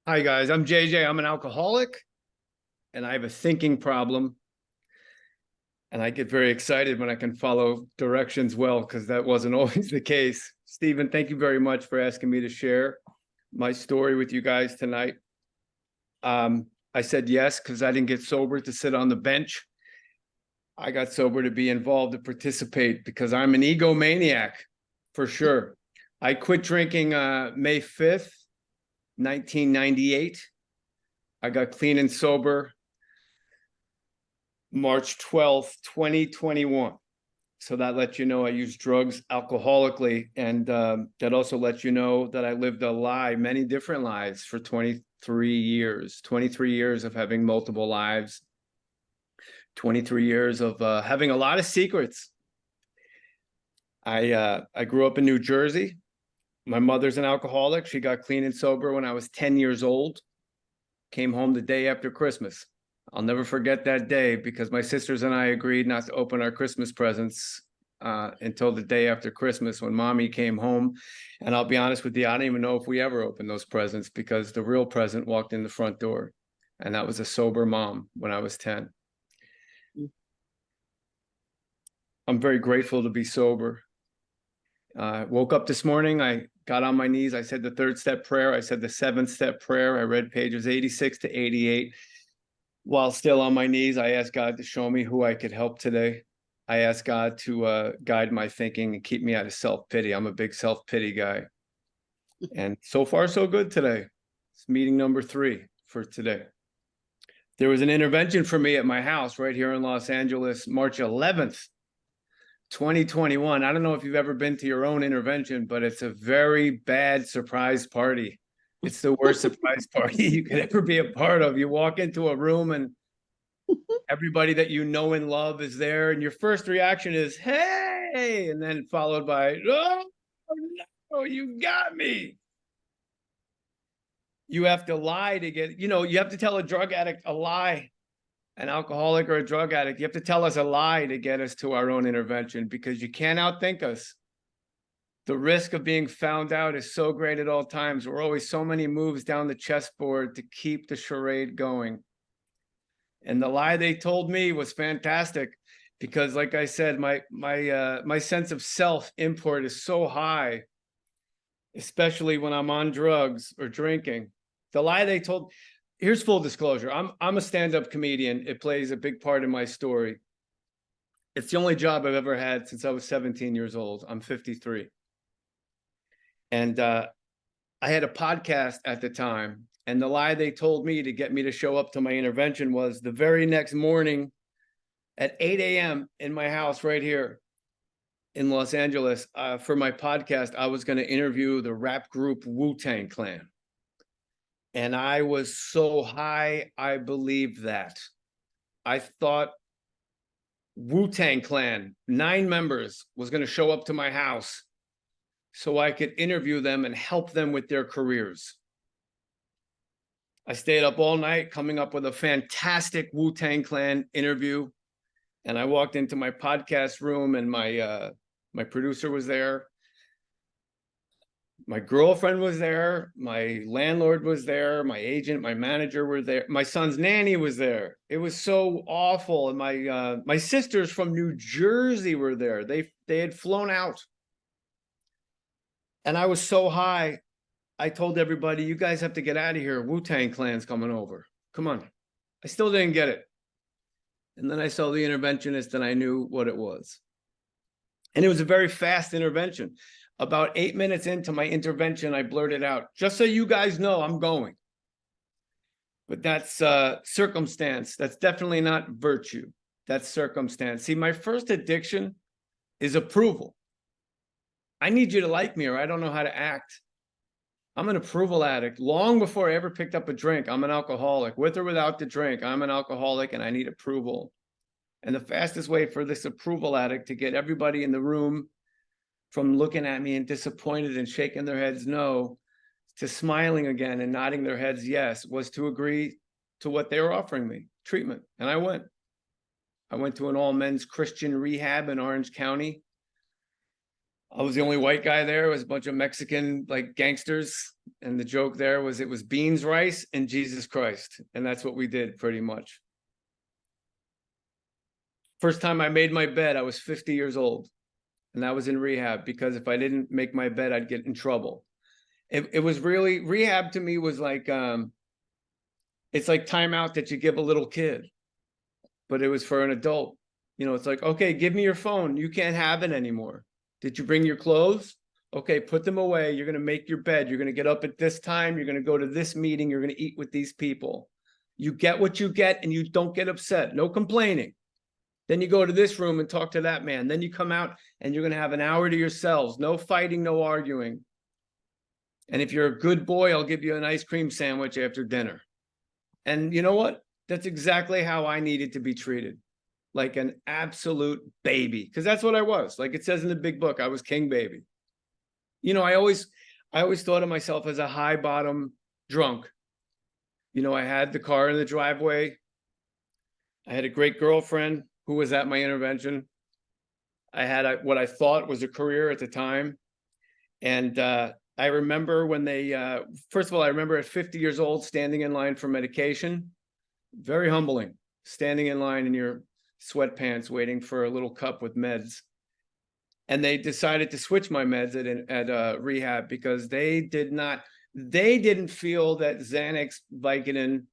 Hi, guys. I'm JJ. I'm an alcoholic and I have a thinking problem. And I get very excited when I can follow directions well, because that wasn't always the case. Stephen, thank you very much for asking me to share my story with you guys tonight. I said yes because I didn't get sober to sit on the bench. I got sober to be involved, to participate, because I'm an egomaniac for sure. I quit drinking May 5th, 1998. I got clean and sober March 12th, 2021. So that lets you know I use drugs alcoholically. And that also lets you know that I lived a lie, many different lives for 23 years, 23 years of having multiple lives, 23 years of having a lot of secrets. I grew up in New Jersey. My mother's an alcoholic. She got clean and sober when I was 10 years old. Came home the day after Christmas. I'll never forget that day because my sisters and I agreed not to open our Christmas presents until the day after Christmas when mommy came home. And I'll be honest with you, I don't even know if we ever opened those presents because the real present walked in the front door. And that was a sober mom when I was 10. I'm very grateful to be sober. Woke up this morning, I got on my knees, I said the 3rd step prayer, I said the 7th step prayer, I read pages 86 to 88. While still on my knees, I asked God to show me who I could help today. I asked God to guide my thinking and keep me out of self-pity. I'm a big self-pity guy. And so far, so good today. It's meeting number 3 for today. There was an intervention for me at my house right here in Los Angeles, March 11th, 2021. I don't know if you've ever been to your own intervention, but it's a very bad surprise party. It's the worst surprise party you could ever be a part of. You walk into a room and everybody that you know and love is there, and your first reaction is, hey, and then followed by, oh, no, you got me. You have to lie to get, you have to tell a drug addict a lie, an alcoholic or a drug addict. You have to tell us a lie to get us to our own intervention because you can't outthink us. The risk of being found out is so great at all times. We're always so many moves down the chessboard to keep the charade going. And the lie they told me was fantastic because, like I said, my sense of self import is so high, especially when I'm on drugs or drinking. The lie they told, here's full disclosure. I'm a stand-up comedian. It plays a big part in my story. It's the only job I've ever had since I was 17 years old. I'm 53. And I had a podcast at the time, and the lie they told me to get me to show up to my intervention was the very next morning at 8 a.m. in my house right here in Los Angeles for my podcast, I was going to interview the rap group Wu-Tang Clan. And I was so high, I believed that. I thought Wu-Tang Clan, 9 members, was going to show up to my house so I could interview them and help them with their careers. I stayed up all night coming up with a fantastic Wu-Tang Clan interview. And I walked into my podcast room and my producer was there. My girlfriend was there. My landlord was there. My agent, my manager were there. My son's nanny was there. It was so awful. And my sisters from New Jersey were there. They had flown out. And I was so high, I told everybody, you guys have to get out of here. Wu-Tang Clan's coming over. Come on. I still didn't get it. And then I saw the interventionist and I knew what it was. And it was a very fast intervention. About 8 minutes into my intervention, I blurted out, just so you guys know, I'm going. But that's circumstance. That's definitely not virtue. That's circumstance. See, my first addiction is approval. I need you to like me or I don't know how to act. I'm an approval addict. Long before I ever picked up a drink, I'm an alcoholic. With or without the drink, I'm an alcoholic and I need approval. And the fastest way for this approval addict to get everybody in the room from looking at me and disappointed and shaking their heads no, to smiling again and nodding their heads yes, was to agree to what they were offering me, treatment. And I went. I went to an all-men's Christian rehab in Orange County. I was the only white guy there. It was a bunch of Mexican like gangsters And the joke there was it was beans, rice, and Jesus Christ. And that's what we did pretty much. First time I made my bed, I was 50 years old. And I was in rehab because if I didn't make my bed, I'd get in trouble. It was really, rehab to me was like, it's like timeout that you give a little kid, but it was for an adult. You know, it's like, okay, give me your phone. You can't have it anymore. Did you bring your clothes? Okay, put them away. You're going to make your bed. You're going to get up at this time. You're going to go to this meeting. You're going to eat with these people. You get what you get and you don't get upset. No complaining. Then you go to this room and talk to that man. Then you come out and you're going to have an hour to yourselves. No fighting, no arguing. And if you're a good boy, I'll give you an ice cream sandwich after dinner. And you know what? That's exactly how I needed to be treated. Like an absolute baby. Because that's what I was. Like it says in the big book, I was king baby. You know, I always thought of myself as a high bottom drunk. You know, I had the car in the driveway. I had a great girlfriend who was at my intervention. I had what I thought was a career at the time. And I remember when they, first of all, I remember at 50 years old, standing in line for medication. Very humbling, standing in line in your sweatpants, waiting for a little cup with meds. And they decided to switch my meds at rehab because they didn't feel that Xanax, Vicodin,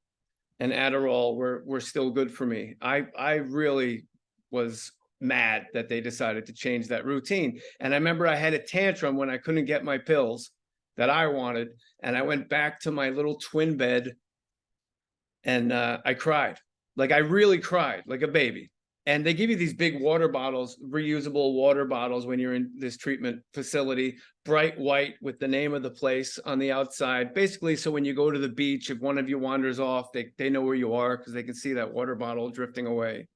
and Adderall were still good for me. I really was mad that they decided to change that routine. And I remember I had a tantrum when I couldn't get my pills that I wanted. And I went back to my little twin bed and I cried. Like I really cried like a baby. And they give you these big water bottles, reusable water bottles when you're in this treatment facility, bright white with the name of the place on the outside. Basically, so when you go to the beach, if one of you wanders off, they know where you are because they can see that water bottle drifting away.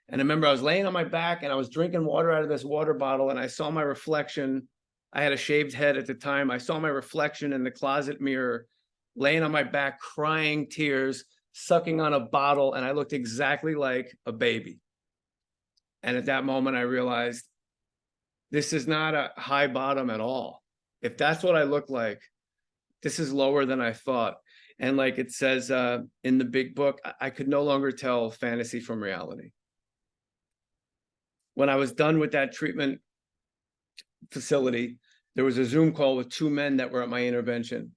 And I remember I was laying on my back and I was drinking water out of this water bottle and I saw my reflection. I had a shaved head at the time. I saw my reflection in the closet mirror, laying on my back, crying tears, sucking on a bottle, and I looked exactly like a baby. And at that moment, I realized this is not a high bottom at all. If that's what I look like, this is lower than I thought. And like it says in the big book, I could no longer tell fantasy from reality. When I was done with that treatment facility, there was a Zoom call with two men that were at my intervention.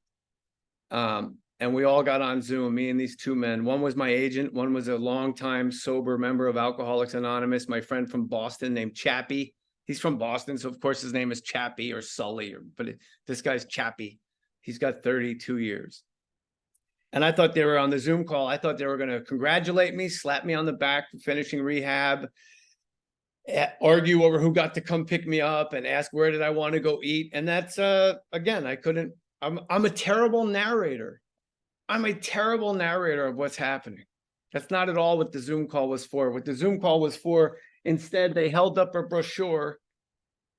And we all got on Zoom, me and these two men. One was my agent. One was a longtime sober member of Alcoholics Anonymous, my friend from Boston named Chappie. He's from Boston, so of course his name is Chappie or Sully, but this guy's Chappie. He's got 32 years. And I thought they were on the Zoom call. I thought they were going to congratulate me, slap me on the back for finishing rehab, argue over who got to come pick me up and ask where did I want to go eat. And that's, again, I couldn't, I'm a terrible narrator. I'm a terrible narrator of what's happening. That's not at all what the Zoom call was for. What the Zoom call was for, instead, they held up a brochure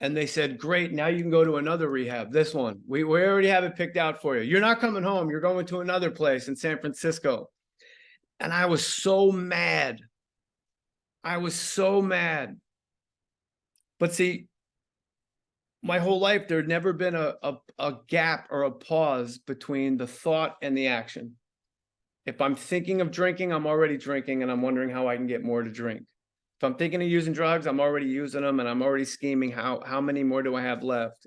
and they said, great, now you can go to another rehab, this one. We already have it picked out for you. You're not coming home. You're going to another place in San Francisco. And I was so mad. I was so mad. But see, my whole life, there had never been a gap or a pause between the thought and the action. If I'm thinking of drinking, I'm already drinking and I'm wondering how I can get more to drink. If I'm thinking of using drugs, I'm already using them and I'm already scheming how many more do I have left.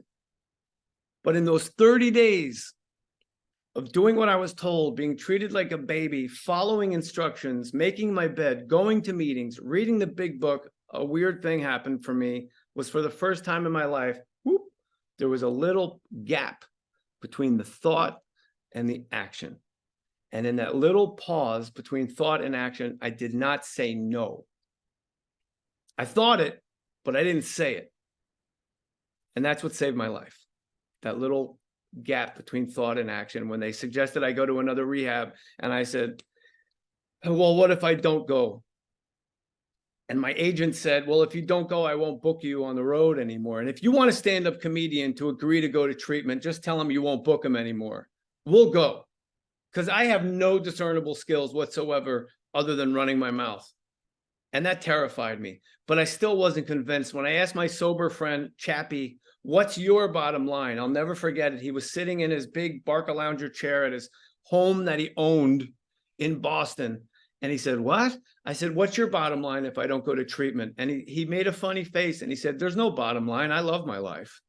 But in those 30 days of doing what I was told, being treated like a baby, following instructions, making my bed, going to meetings, reading the big book, a weird thing happened for me. Was for the first time in my life, whoop, there was a little gap between the thought and the action. And in that little pause between thought and action, I did not say no. I thought it, but I didn't say it. And that's what saved my life. That little gap between thought and action. When they suggested I go to another rehab, and I said, well, what if I don't go? And my agent said, well, if you don't go, I won't book you on the road anymore. And if you want a stand-up comedian to agree to go to treatment, just tell him you won't book him anymore. We'll go. Because I have no discernible skills whatsoever other than running my mouth. And that terrified me. But I still wasn't convinced. When I asked my sober friend, Chappie, what's your bottom line? I'll never forget it. He was sitting in his big Barcalounger chair at his home that he owned in Boston. And he said, what? I said, what's your bottom line if I don't go to treatment? And he made a funny face and he said, there's no bottom line. I love my life.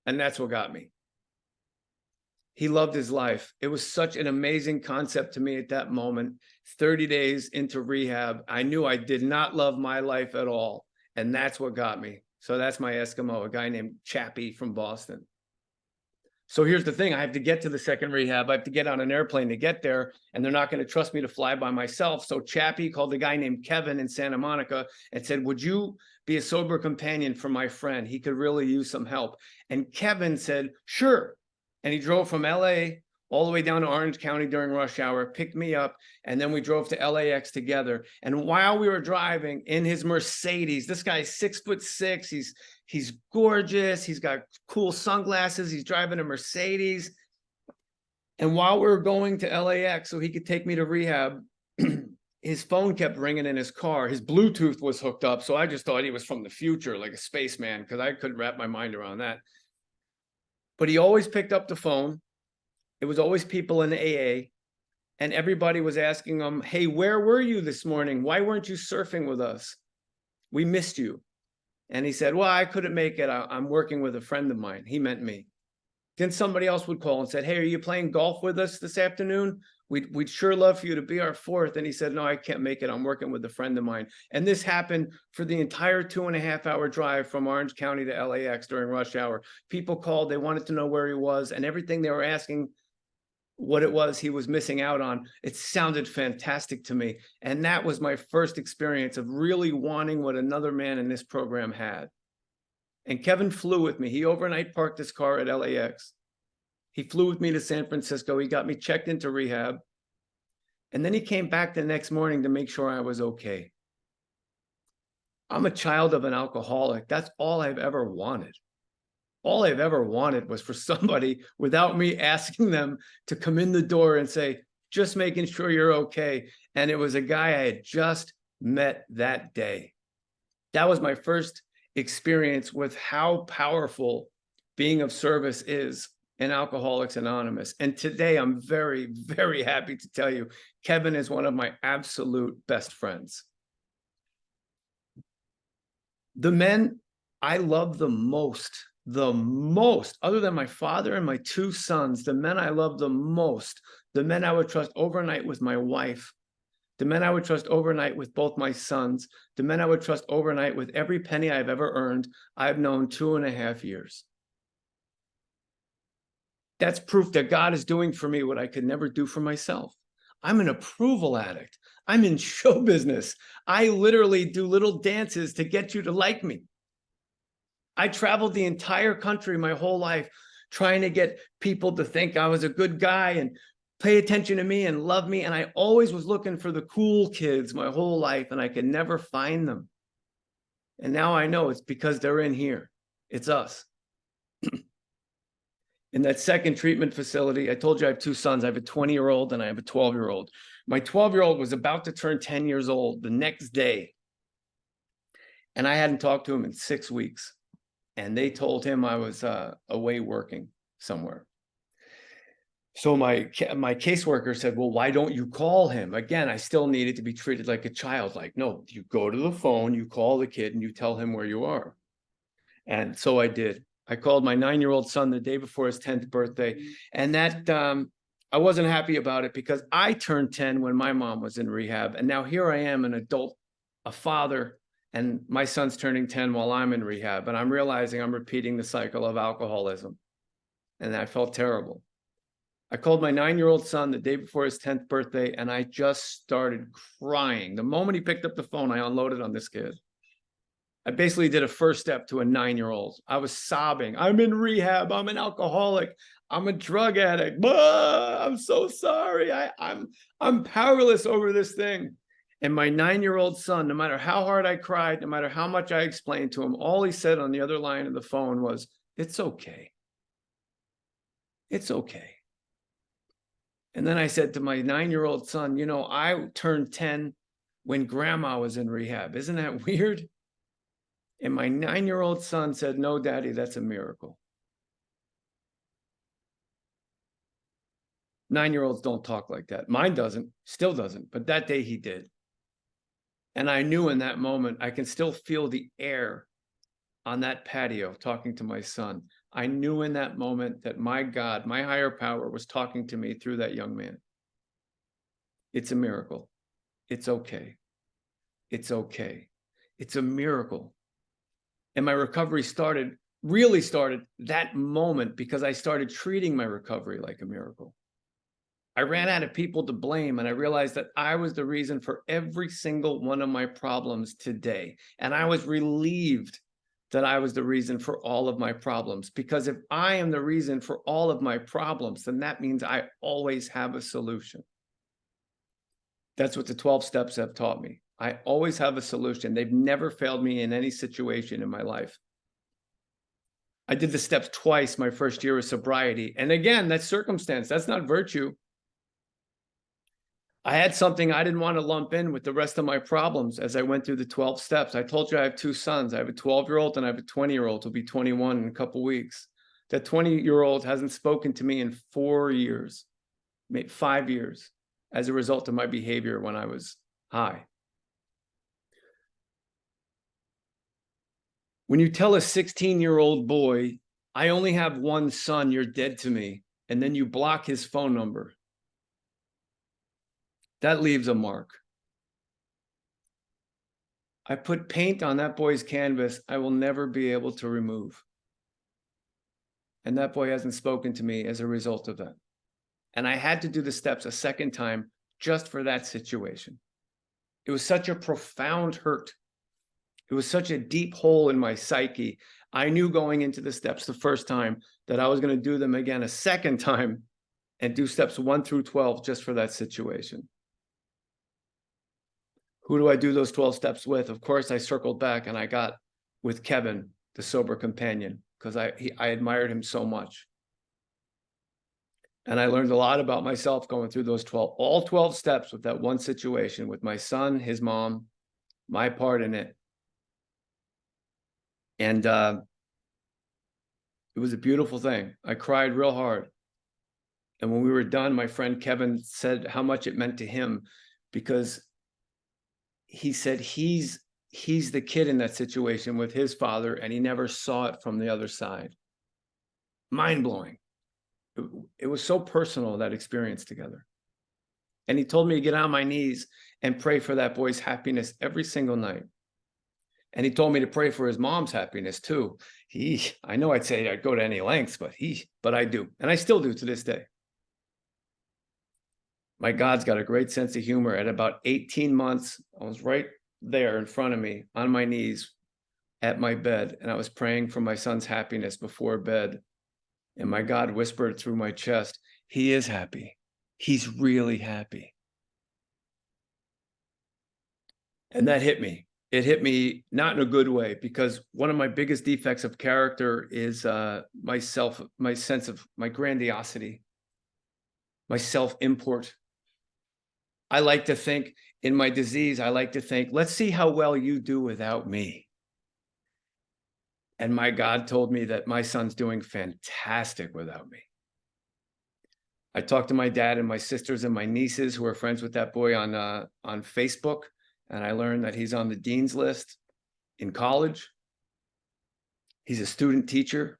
And that's what got me. He loved his life. It was such an amazing concept to me at that moment. 30 days into rehab, I knew I did not love my life at all. And that's what got me. So that's my Eskimo, a guy named Chappie from Boston. So here's the thing. I have to get to the second rehab. I have to get on an airplane to get there, and they're not going to trust me to fly by myself. So Chappie called a guy named Kevin in Santa Monica and said, would you be a sober companion for my friend? He could really use some help. And Kevin said, sure. And he drove from LA all the way down to Orange County during rush hour, picked me up, and then we drove to LAX together. And while we were driving in his Mercedes, this guy's 6'6", he's gorgeous, he's got cool sunglasses, he's driving a Mercedes. And while we were going to LAX so he could take me to rehab, his phone kept ringing in his car. His Bluetooth was hooked up, so I just thought he was from the future, like a spaceman, because I couldn't wrap my mind around that. But he always picked up the phone. It was always people in AA, and everybody was asking him, hey, where were you this morning? Why weren't you surfing with us? We missed you. And he said, well, I couldn't make it. I'm working with a friend of mine. He meant me. Then somebody else would call and said, hey, are you playing golf with us this afternoon? We'd sure love for you to be our fourth. And he said, no, I can't make it. I'm working with a friend of mine. And this happened for the entire 2.5-hour drive from Orange County to LAX during rush hour. People called, they wanted to know where he was, and everything they were asking what it was he was missing out on, it sounded fantastic to me. And that was my first experience of really wanting what another man in this program had. And Kevin flew with me. He overnight parked his car at LAX. He flew with me to San Francisco. He got me checked into rehab. And then he came back the next morning to make sure I was okay. I'm a child of an alcoholic. That's all I've ever wanted. All I've ever wanted was for somebody, without me asking them, to come in the door and say, just making sure you're okay. And it was a guy I had just met that day. That was my first experience with how powerful being of service is in Alcoholics Anonymous. And today I'm very, very happy to tell you, Kevin is one of my absolute best friends. The men I love the most, other than my father and my two sons, the men I love the most, the men I would trust overnight with my wife, the men I would trust overnight with both my sons, the men I would trust overnight with every penny I've ever earned, I've known 2.5 years. That's proof that God is doing for me what I could never do for myself. I'm an approval addict. I'm in show business. I literally do little dances to get you to like me. I traveled the entire country my whole life trying to get people to think I was a good guy and pay attention to me and love me. And I always was looking for the cool kids my whole life, and I could never find them. And now I know it's because they're in here. It's us. In that second treatment facility, I told you I have two sons. I have a 20-year-old and I have a 12-year-old. My 12-year-old was about to turn 10 years old the next day. And I hadn't talked to him in 6 weeks. And they told him I was away working somewhere. So my caseworker said, well, why don't you call him? Again, I still needed to be treated like a child. Like, no, you go to the phone, you call the kid, and you tell him where you are. And so I did. I called my 9-year-old son the day before his 10th birthday. And that I wasn't happy about it because I turned 10 when my mom was in rehab. And now here I am, an adult, a father, and my son's turning 10 while I'm in rehab. And I'm realizing I'm repeating the cycle of alcoholism. And I felt terrible. I called my 9-year-old son the day before his 10th birthday, and I just started crying. The moment he picked up the phone, I unloaded on this kid. I basically did a first step to a 9-year-old. I was sobbing. I'm in rehab. I'm an alcoholic. I'm a drug addict. I'm so sorry. I'm powerless over this thing. And my 9-year-old son, no matter how hard I cried, no matter how much I explained to him, all he said on the other line of the phone was, it's okay. It's okay. And then I said to my 9-year-old son, you know, I turned 10 when grandma was in rehab. Isn't that weird? And my 9-year-old son said, "No, Daddy, that's a miracle." 9-year-olds don't talk like that. Mine doesn't, still doesn't, but that day he did. And I knew in that moment, I can still feel the air on that patio talking to my son. I knew in that moment that my God, my higher power, was talking to me through that young man. It's a miracle. It's okay. It's okay. It's a miracle. And my recovery really started that moment, because I started treating my recovery like a miracle. I ran out of people to blame, and I realized that I was the reason for every single one of my problems today. And I was relieved that I was the reason for all of my problems, because if I am the reason for all of my problems, then that means I always have a solution. That's what the 12 steps have taught me. I always have a solution. They've never failed me in any situation in my life. I did the steps twice my first year of sobriety. And again, that's circumstance. That's not virtue. I had something I didn't want to lump in with the rest of my problems as I went through the 12 steps. I told you I have two sons. I have a 12-year-old and I have a 20-year-old who'll be 21 in a couple weeks. That 20-year-old hasn't spoken to me in 4 years, maybe 5 years, as a result of my behavior when I was high. When you tell a 16-year-old boy, "I only have one son, you're dead to me," and then you block his phone number, that leaves a mark. I put paint on that boy's canvas I will never be able to remove. And that boy hasn't spoken to me as a result of that. And I had to do the steps a second time just for that situation. It was such a profound hurt. It was such a deep hole in my psyche. I knew going into the steps the first time that I was going to do them again a second time and do steps 1 through 12 just for that situation. Who do I do those 12 steps with? Of course, I circled back and I got with Kevin, the sober companion, because I admired him so much. And I learned a lot about myself going through those all 12 steps with that one situation with my son, his mom, my part in it. And it was a beautiful thing. I cried real hard. And when we were done, my friend Kevin said how much it meant to him, because he said he's the kid in that situation with his father, and he never saw it from the other side. Mind-blowing. It was so personal, that experience together. And he told me to get on my knees and pray for that boy's happiness every single night. And he told me to pray for his mom's happiness too. I know I'd say I'd go to any lengths, but I do. And I still do to this day. My God's got a great sense of humor. At about 18 months, I was right there in front of me on my knees at my bed, and I was praying for my son's happiness before bed. And my God whispered through my chest, "He is happy. He's really happy." And that hit me. It hit me not in a good way, because one of my biggest defects of character is my sense of my grandiosity, my self-import. I like to think, in my disease, I like to think, let's see how well you do without me. And my God told me that my son's doing fantastic without me. I talked to my dad and my sisters and my nieces who are friends with that boy on Facebook, and I learned that he's on the dean's list in college. He's a student teacher.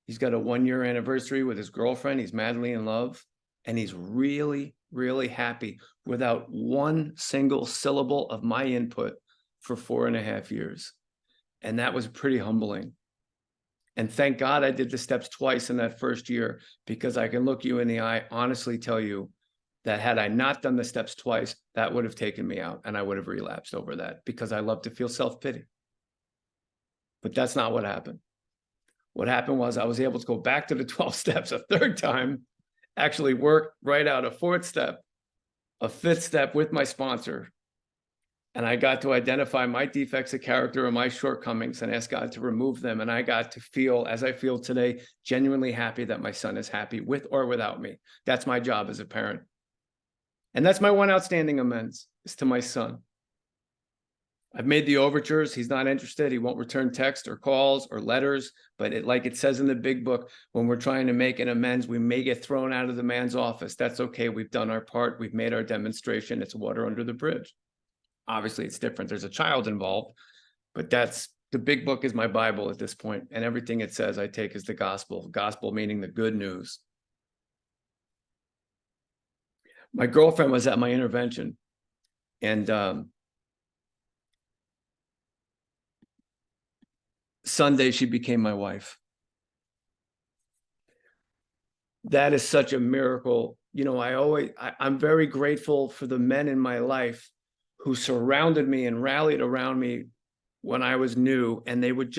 He's got a 1-year anniversary with his girlfriend. He's madly in love, and he's really, really happy without one single syllable of my input for 4.5 years. And that was pretty humbling. And thank God I did the steps twice in that first year, because I can look you in the eye, honestly tell you that had I not done the steps twice, that would have taken me out and I would have relapsed over that, because I love to feel self-pity. But that's not what happened. What happened was I was able to go back to the 12 steps a third time, actually work right out a fourth step, a fifth step with my sponsor. And I got to identify my defects of character and my shortcomings and ask God to remove them. And I got to feel, as I feel today, genuinely happy that my son is happy with or without me. That's my job as a parent. And that's my one outstanding amends, is to my son. I've made the overtures. He's not interested. He won't return text or calls or letters. But like it says in the big book, when we're trying to make an amends, we may get thrown out of the man's office. That's okay. We've done our part. We've made our demonstration. It's water under the bridge. Obviously, it's different. There's a child involved, but the big book is my Bible at this point, and everything it says I take as the gospel. Gospel meaning the good news. My girlfriend was at my intervention, and Sunday she became my wife. That is such a miracle. You know, I'm very grateful for the men in my life who surrounded me and rallied around me when I was new. And they would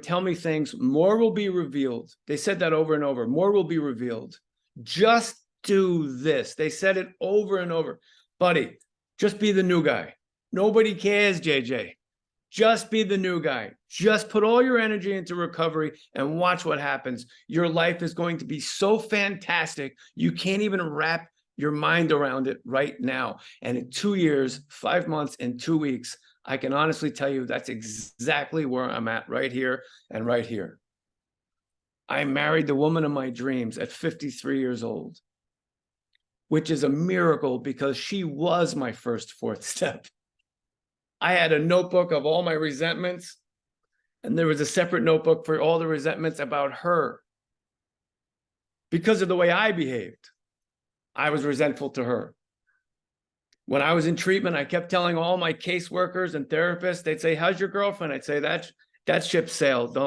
tell me things, more will be revealed. They said that over and over, more will be revealed. Just do this. They said it over and over. Buddy, just be the new guy. Nobody cares, JJ. Just be the new guy. Just put all your energy into recovery and watch what happens. Your life is going to be so fantastic. You can't even wrap your mind around it right now. And in 2 years, 5 months, and 2 weeks, I can honestly tell you that's exactly where I'm at right here and right here. I married the woman of my dreams at 53 years old, which is a miracle because she was my first fourth step. I had a notebook of all my resentments, and there was a separate notebook for all the resentments about her. Because of the way I behaved, I was resentful to her. When I was in treatment, I kept telling all my caseworkers and therapists, they'd say, how's your girlfriend? I'd say, that ship sailed,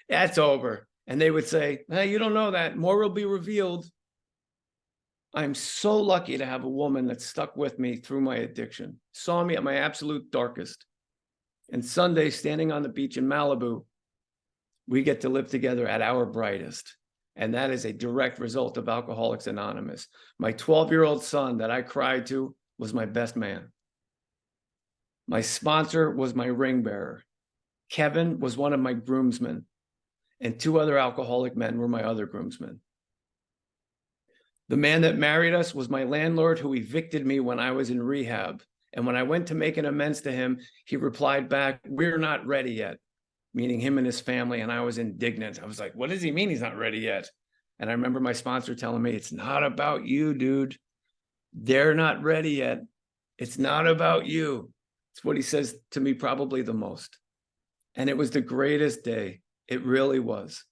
that's over. And they would say, hey, you don't know that, more will be revealed. I'm so lucky to have a woman that stuck with me through my addiction, saw me at my absolute darkest. And Sunday, standing on the beach in Malibu, we get to live together at our brightest. And that is a direct result of Alcoholics Anonymous. My 12-year-old son that I cried to was my best man. My sponsor was my ring bearer. Kevin was one of my groomsmen. And 2 other alcoholic men were my other groomsmen. The man that married us was my landlord who evicted me when I was in rehab. And when I went to make an amends to him, he replied back, we're not ready yet, meaning him and his family. And I was indignant. I was like, what does he mean he's not ready yet? And I remember my sponsor telling me, it's not about you, dude. They're not ready yet. It's not about you. It's what he says to me probably the most. And it was the greatest day. It really was.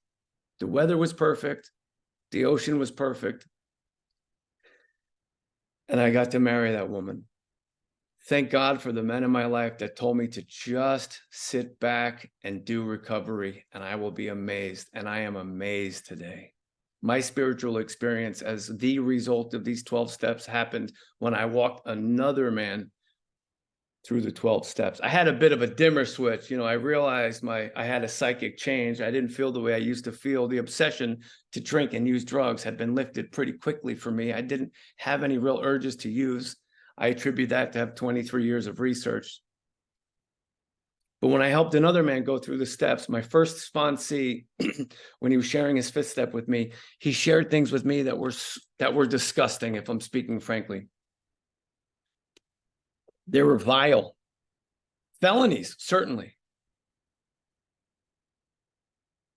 The weather was perfect. The ocean was perfect. And I got to marry that woman. Thank God for the men in my life that told me to just sit back and do recovery, and I will be amazed. And I am amazed today. My spiritual experience as the result of these 12 steps happened when I walked another man through the 12 steps. I had a bit of a dimmer switch. You know, I realized I had a psychic change. I didn't feel the way I used to feel. The obsession to drink and use drugs had been lifted pretty quickly for me. I didn't have any real urges to use. I attribute that to have 23 years of research. But when I helped another man go through the steps, my first sponsee, when he was sharing his 5th step with me, he shared things with me that were disgusting, if I'm speaking frankly. They were vile. Felonies, certainly.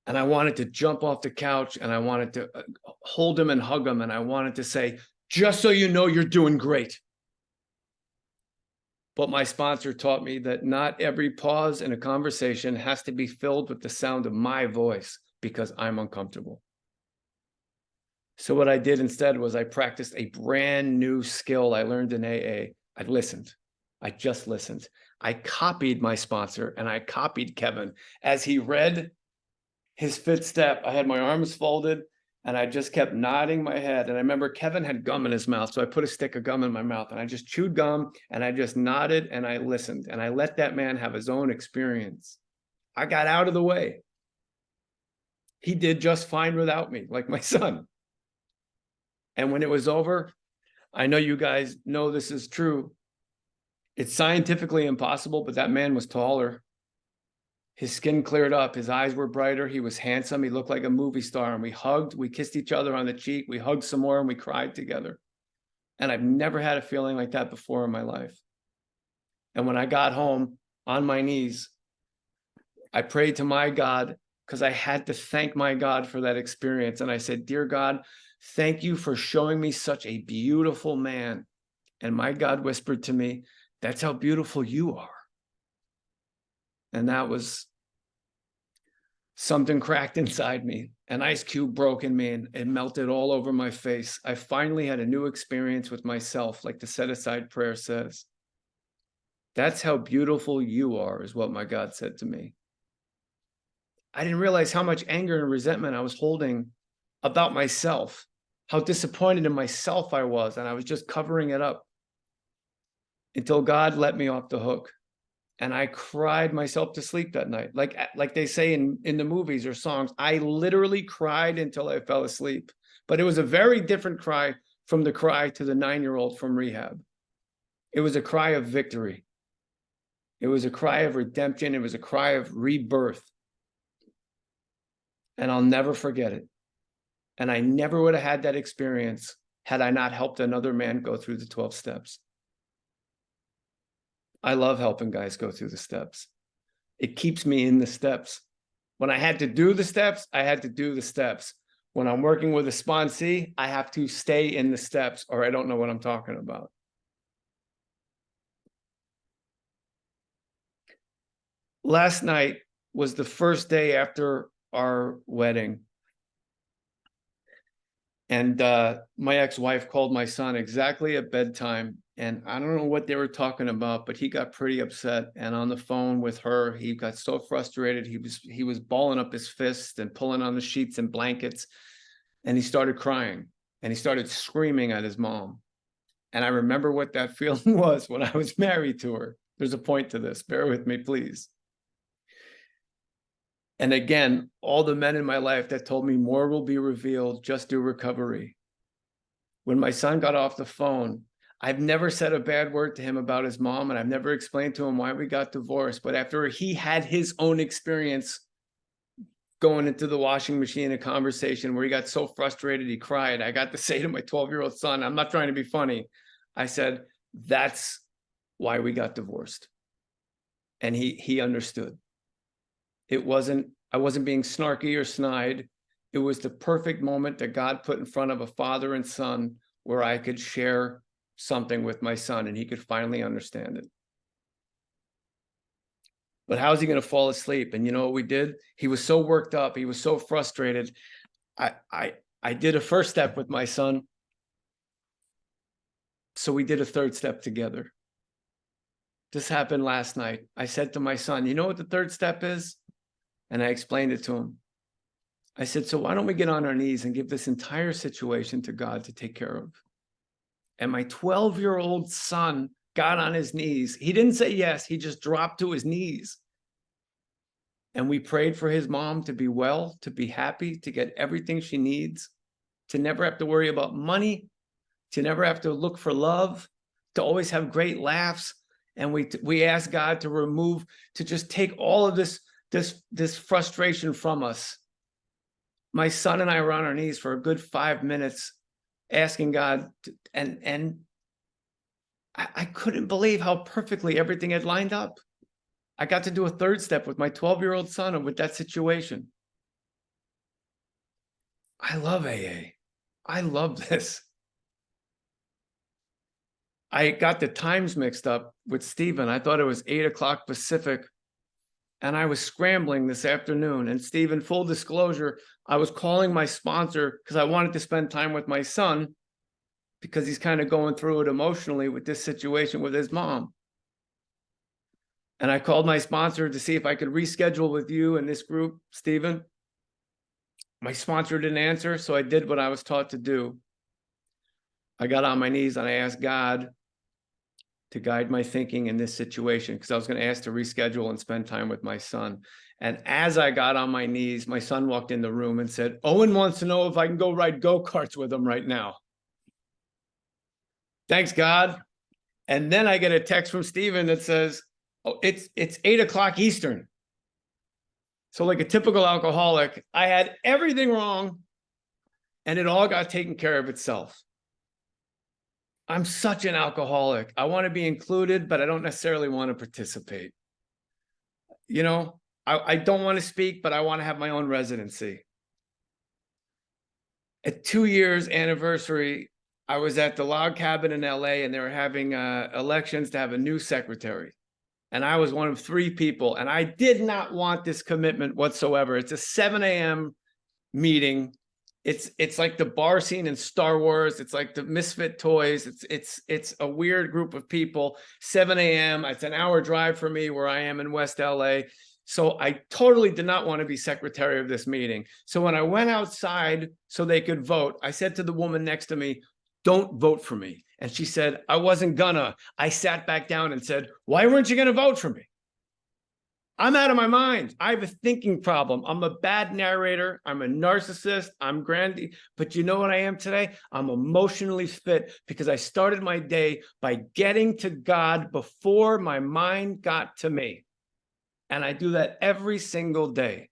And I wanted to jump off the couch and I wanted to hold him and hug him. And I wanted to say, just so you know, you're doing great. But my sponsor taught me that not every pause in a conversation has to be filled with the sound of my voice because I'm uncomfortable. So what I did instead was I practiced a brand new skill I learned in AA. I listened. I just listened. I copied my sponsor and I copied Kevin. As he read his 5th step, I had my arms folded and I just kept nodding my head. And I remember Kevin had gum in his mouth. So I put a stick of gum in my mouth and I just chewed gum and I just nodded and I listened. And I let that man have his own experience. I got out of the way. He did just fine without me, like my son. And when it was over, I know you guys know this is true. It's scientifically impossible, but that man was taller. His skin cleared up. His eyes were brighter. He was handsome. He looked like a movie star. And we hugged. We kissed each other on the cheek. We hugged some more and we cried together. And I've never had a feeling like that before in my life. And when I got home, on my knees. I prayed to my God because I had to thank my God for that experience. And I said, "Dear God, thank you for showing me such a beautiful man." And my God whispered to me, "That's how beautiful you are." And that was something cracked inside me. An ice cube broke in me and it melted all over my face. I finally had a new experience with myself, like the set aside prayer says. That's how beautiful you are, is what my God said to me. I didn't realize how much anger and resentment I was holding about myself, how disappointed in myself I was, and I was just covering it up until God let me off the hook. And I cried myself to sleep that night. Like they say in the movies or songs, I literally cried until I fell asleep. But it was a very different cry from the cry to the 9-year-old from rehab. It was a cry of victory. It was a cry of redemption. It was a cry of rebirth. And I'll never forget it. And I never would have had that experience had I not helped another man go through the 12 steps. I love helping guys go through the steps. It keeps me in the steps. When I had to do the steps, I had to do the steps. When I'm working with a sponsee, I have to stay in the steps or I don't know what I'm talking about. Last night was the first day after our wedding. And my ex-wife called my son exactly at bedtime. And I don't know what they were talking about, but he got pretty upset. And on the phone with her, he got so frustrated. He was balling up his fist and pulling on the sheets and blankets. And he started crying and he started screaming at his mom. And I remember what that feeling was when I was married to her. There's a point to this. Bear with me, please. And again, all the men in my life that told me more will be revealed, just do recovery. When my son got off the phone, I've never said a bad word to him about his mom, and I've never explained to him why we got divorced. But after he had his own experience going into the washing machine, a conversation where he got so frustrated, he cried, I got to say to my 12-year-old son, I'm not trying to be funny. I said, that's why we got divorced. And he understood. I wasn't being snarky or snide. It was the perfect moment that God put in front of a father and son where I could share something with my son and he could finally understand it. But how's he going to fall asleep? And you know what we did? He was so worked up. He was so frustrated. I did a first step with my son. So we did a third step together. This happened last night. I said to my son, you know what the third step is? And I explained it to him. I said, so why don't we get on our knees and give this entire situation to God to take care of? And my 12-year-old son got on his knees. He didn't say yes. He just dropped to his knees. And we prayed for his mom to be well, to be happy, to get everything she needs, to never have to worry about money, to never have to look for love, to always have great laughs. And we asked God to remove, to just take all of this frustration from us. My son and I were on our knees for a good 5 minutes asking God, and I couldn't believe how perfectly everything had lined up. I got to do a third step with my 12-year-old son and with that situation. I love AA. I love this. I got the times mixed up with Stephen. I thought it was 8 o'clock Pacific. And I was scrambling this afternoon. And Stephen, full disclosure, I was calling my sponsor because I wanted to spend time with my son because he's kind of going through it emotionally with this situation with his mom. And I called my sponsor to see if I could reschedule with you and this group, Stephen. My sponsor didn't answer, so I did what I was taught to do. I got on my knees and I asked God to guide my thinking in this situation because I was going to ask to reschedule and spend time with my son. And as I got on my knees, my son walked in the room and said, Owen wants to know if I can go ride go-karts with him right now. Thanks, God. And then I get a text from Stephen that says, oh, it's 8 o'clock Eastern. So like a typical alcoholic, I had everything wrong and it all got taken care of itself. I'm such an alcoholic. I want to be included, but I don't necessarily want to participate. you know, I don't want to speak, but I want to have my own residency. At 2 years anniversary, I was at the log cabin in LA, and they were having elections to have a new secretary. And I was one of 3 people, and I did not want this commitment whatsoever. It's a 7 a.m. meeting. It's like the bar scene in Star Wars. It's like the Misfit Toys. It's a weird group of people. 7 a.m. It's an hour drive for me where I am in West LA. So I totally did not want to be secretary of this meeting. So when I went outside so they could vote, I said to the woman next to me, "Don't vote for me." And she said, "I wasn't gonna." I sat back down and said, "Why weren't you gonna vote for me? I'm out of my mind. I have a thinking problem. I'm a bad narrator. I'm a narcissist. I'm grandy. But you know what I am today? I'm emotionally fit because I started my day by getting to God before my mind got to me. And I do that every single day.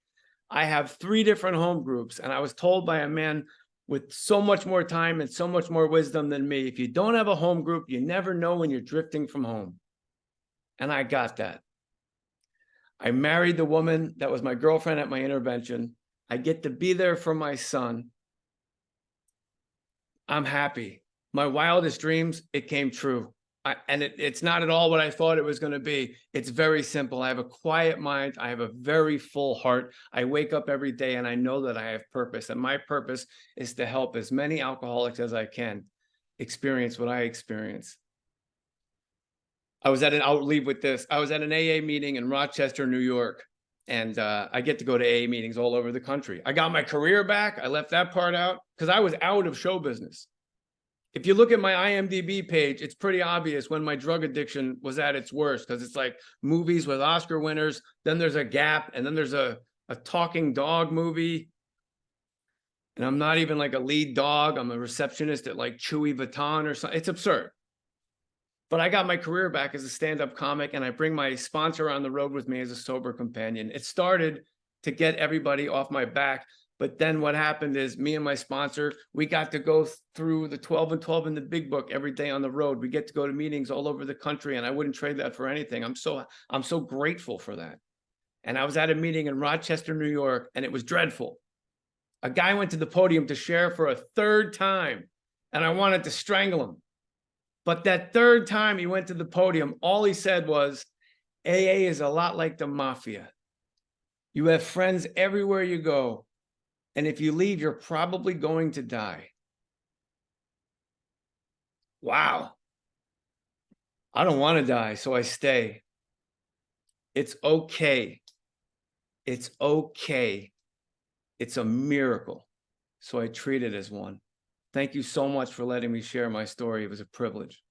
I have 3 different home groups, and I was told by a man with so much more time and so much more wisdom than me, if you don't have a home group, you never know when you're drifting from home. And I got that. I married the woman that was my girlfriend at my intervention. I get to be there for my son. I'm happy. My wildest dreams, it came true. It's not at all what I thought it was going to be. It's very simple. I have a quiet mind. I have a very full heart. I wake up every day and I know that I have purpose. And my purpose is to help as many alcoholics as I can experience what I experience. I'll leave with this. I was at an AA meeting in Rochester, New York, and I get to go to AA meetings all over the country. I got my career back. I left that part out because I was out of show business. If you look at my IMDb page, it's pretty obvious when my drug addiction was at its worst because it's like movies with Oscar winners, then there's a gap, and then there's a talking dog movie. And I'm not even like a lead dog. I'm a receptionist at like Chewy Vuitton or something. It's absurd. But I got my career back as a stand-up comic, and I bring my sponsor on the road with me as a sober companion. It started to get everybody off my back, but then what happened is me and my sponsor, we got to go through the 12 and 12 in the big book every day on the road. We get to go to meetings all over the country, and I wouldn't trade that for anything. I'm so grateful for that. And I was at a meeting in Rochester, New York, and it was dreadful. A guy went to the podium to share for a 3rd time, and I wanted to strangle him. But that 3rd time he went to the podium, all he said was, "AA is a lot like the mafia. You have friends everywhere you go, and if you leave, you're probably going to die." Wow. I don't want to die, so I stay. It's okay. It's okay. It's a miracle. So I treat it as one. Thank you so much for letting me share my story. It was a privilege.